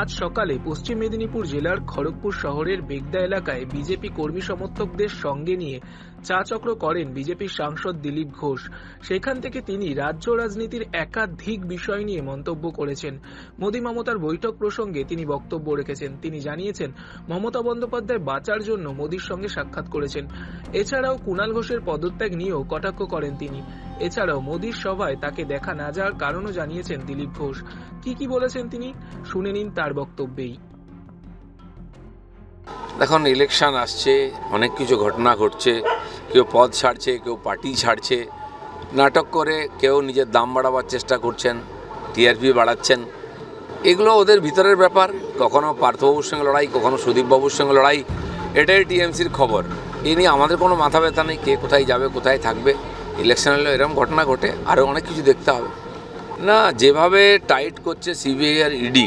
আজ সকালে পশ্চিম মেদিনীপুর জেলার খড়গপুর শহরের বেগদা এলাকায় বিজেপি কর্মী সমর্থকদের সঙ্গে নিয়ে চা চক্র করেন বিজেপির সাংসদ দিলীপ ঘোষ। সেখান থেকে তিনি রাজ্য রাজনীতির একাধিক বিষয় নিয়ে মন্তব্য করেছেন। মোদী মমতার বৈঠক প্রসঙ্গে তিনি বক্তব্য রেখেছেন। তিনি জানিয়েছেন, মমতা বন্দ্যোপাধ্যায় বাঁচার জন্য মোদীর সঙ্গে সাক্ষাৎ করেছেন। এছাড়াও কুণাল ঘোষের পদত্যাগ নিয়েও কটাক্ষ করেন তিনি। এছাড়াও মোদীর সভায় তাকে দেখা না যাওয়ার কারণও জানিয়েছেন দিলীপ ঘোষ। কি বলেছেন তিনি, শুনে নিন তার বক্তব্যেই। এখন ইলেকশন আসছে, অনেক কিছু ঘটনা ঘটছে, কেউ পদ ছাড়ছে, কেউ পার্টি ছাড়ছে, নাটক করে কেউ নিজের দাম বাড়াবার চেষ্টা করছেন, টিআরপি বাড়াচ্ছেন। এগুলো ওদের ভিতরের ব্যাপার। কখনো পার্থবাবুর সঙ্গে লড়াই, কখনো সুদীপবাবুর সঙ্গে লড়াই, এটাই টিএমসির খবর। এ নিয়ে আমাদের কোনো মাথা ব্যথা নেই, কে কোথায় যাবে, কোথায় থাকবে। ইলেকশন হলে এরকম ঘটনা ঘটে, আরও অনেক কিছু দেখতে হবে। না, যেভাবে টাইট করছে সিবিআই আর ইডি,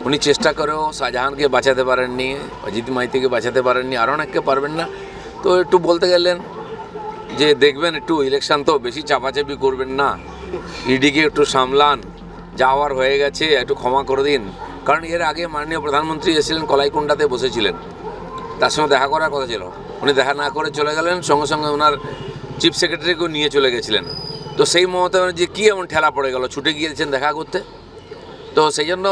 উনি চেষ্টা করেও শাহজাহানকে বাঁচাতে পারেননি, অজিত মাইতিকে বাঁচাতে পারেননি, আরও অনেককে পারবেন না। তো একটু বলতে গেলেন যে দেখবেন একটু ইলেকশন তো বেশি চাপাচাপি করবেন না, ইডিকে একটু সামলান, যা হওয়ার হয়ে গেছে একটু ক্ষমা করে দিন। কারণ এর আগে মাননীয় প্রধানমন্ত্রী এসেছিলেন, কলাইকুণ্ডাতে বসেছিলেন, তার সঙ্গে দেখা করার কথা ছিল, উনি দেখা না করে চলে গেলেন। সঙ্গে সঙ্গে ওনার চিফ সেক্রেটারিকেও নিয়ে চলে গেছিলেন। তো সেই মমতা ব্যানার্জি কী এমন ঠেলা পড়ে গেল, ছুটে গিয়েছেন দেখা করতে। তো সেই জন্য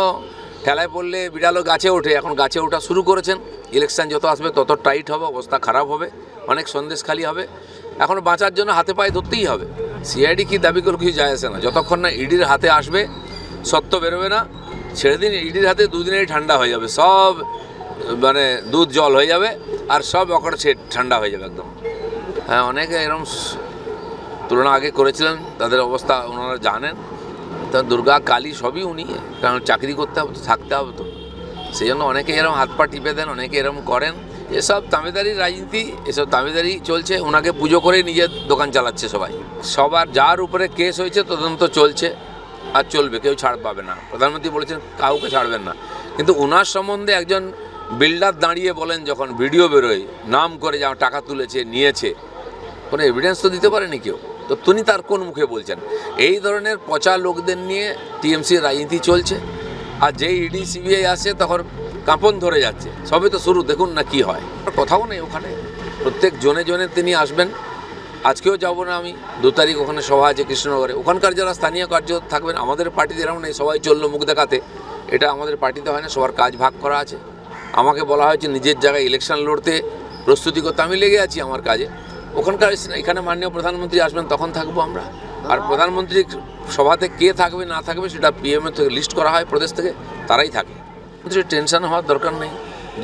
ঠেলায় পড়লে বিড়ালও গাছে ওঠে, এখন গাছে ওঠা শুরু করেছেন। ইলেকশন যত আসবে তত টাইট হবে, অবস্থা খারাপ হবে, অনেক সন্দেশখালি হবে। এখন বাঁচার জন্য হাতে পায়ে ধরতেই হবে। সিআইডি কি দাবি করে কিছু যায় আসে না, যতক্ষণ না ইডির হাতে আসবে সত্য বেরোবে না, ছেড়ে দিন। ইডির হাতে দুদিনেই ঠান্ডা হয়ে যাবে, সব মানে দুধ জল হয়ে যাবে, আর সব অকড় ঠান্ডা হয়ে যাবে একদম। হ্যাঁ, অনেকে এরকম তুলনা আগে করেছিলেন, তাদের অবস্থা ওনারা জানেন। তা দুর্গা কালী সবই উনি, কারণ চাকরি করতে হবে তো, থাকতে হবে তো, সেই জন্য অনেকে এরকম হাত পা টিপে দেন, অনেকে এরকম করেন। এসব তামেদারির রাজনীতি, এসব তামেদারি চলছে। ওনাকে পুজো করে নিজের দোকান চালাচ্ছে সবাই। সবার যার উপরে কেস হয়েছে তদন্ত চলছে আর চলবে, কেউ ছাড় পাবে না। প্রধানমন্ত্রী বলেছেন কাউকে ছাড়বেন না, কিন্তু ওনার সম্বন্ধে একজন বিল্ডার দাঁড়িয়ে বলেন, যখন ভিডিও বেরোয় নাম করে যা টাকা তুলেছে নিয়েছে, কোনো এভিডেন্স তো দিতে পারেনি কেউ, তো তিনি তার কোন মুখে বলছেন? এই ধরনের পচা লোকদের নিয়ে টিএমসির রাজনীতি চলছে। আর যেই ইডি সিবিআই আসে তখন কাঁপন ধরে যাচ্ছে। সবে তো শুরু, দেখুন না কি হয়। কথাও নেই ওখানে, প্রত্যেক জনে জনে তিনি আসবেন। আজকেও যাব না আমি, 2 তারিখ ওখানে সভা আছে কৃষ্ণনগরে। ওখানকার যারা স্থানীয় কার্য থাকবেন, আমাদের পার্টিতে এরকম নেই সবাই চললো মুখ দেখাতে, এটা আমাদের পার্টিতে হয় না। সবার কাজ ভাগ করা আছে। আমাকে বলা হয়েছে নিজের জায়গায় ইলেকশন লড়তে প্রস্তুতি করতে, আমি লেগে আছি আমার কাজে। ওখানকার এখানে মাননীয় প্রধানমন্ত্রী আসবেন, তখন থাকবো আমরা। আর প্রধানমন্ত্রীর সভাতে কে থাকবে না থাকবে সেটা পিএমএ থেকে লিস্ট করা হয়, প্রদেশ থেকে, তারাই থাকে। টেনশন হওয়ার দরকার নেই।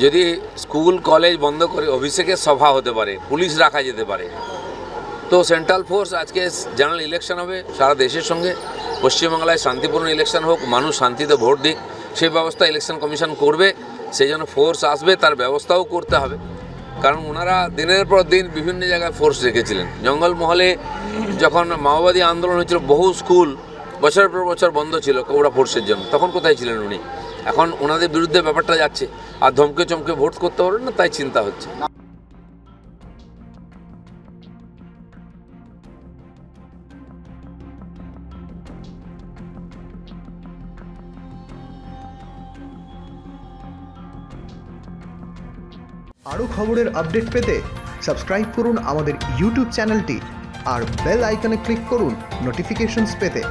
যদি স্কুল কলেজ বন্ধ করে অভিষেকের সভা হতে পারে, পুলিশ রাখা যেতে পারে, তো সেন্ট্রাল ফোর্স, আজকে জেনারেল ইলেকশন হবে সারা দেশের সঙ্গে, পশ্চিমবাংলায় শান্তিপূর্ণ ইলেকশন হোক, মানুষ শান্তিতে ভোট দিক, সেই ব্যবস্থা ইলেকশন কমিশন করবে। সেই জন্য ফোর্স আসবে, তার ব্যবস্থাও করতে হবে। কারণ ওনারা দিনের পর দিন বিভিন্ন জায়গায় ফোর্স রেখেছিলেন। জঙ্গলমহলে যখন মাওবাদী আন্দোলন হয়েছিল, বহু স্কুল বছরের পর বছর বন্ধ ছিল কোবরা ফোর্সের জন্য, তখন কোথায় ছিলেন উনি? এখন ওনাদের বিরুদ্ধে ব্যাপারটা যাচ্ছে, আর ধমকে চমকে ভোট করতে পারবেন না, তাই চিন্তা হচ্ছে। আরও খবরের আপডেট পেতে সাবস্ক্রাইব করুন আমাদের ইউটিউব চ্যানেলটি আর বেল আইকনে ক্লিক করুন নোটিফিকেশনস পেতে।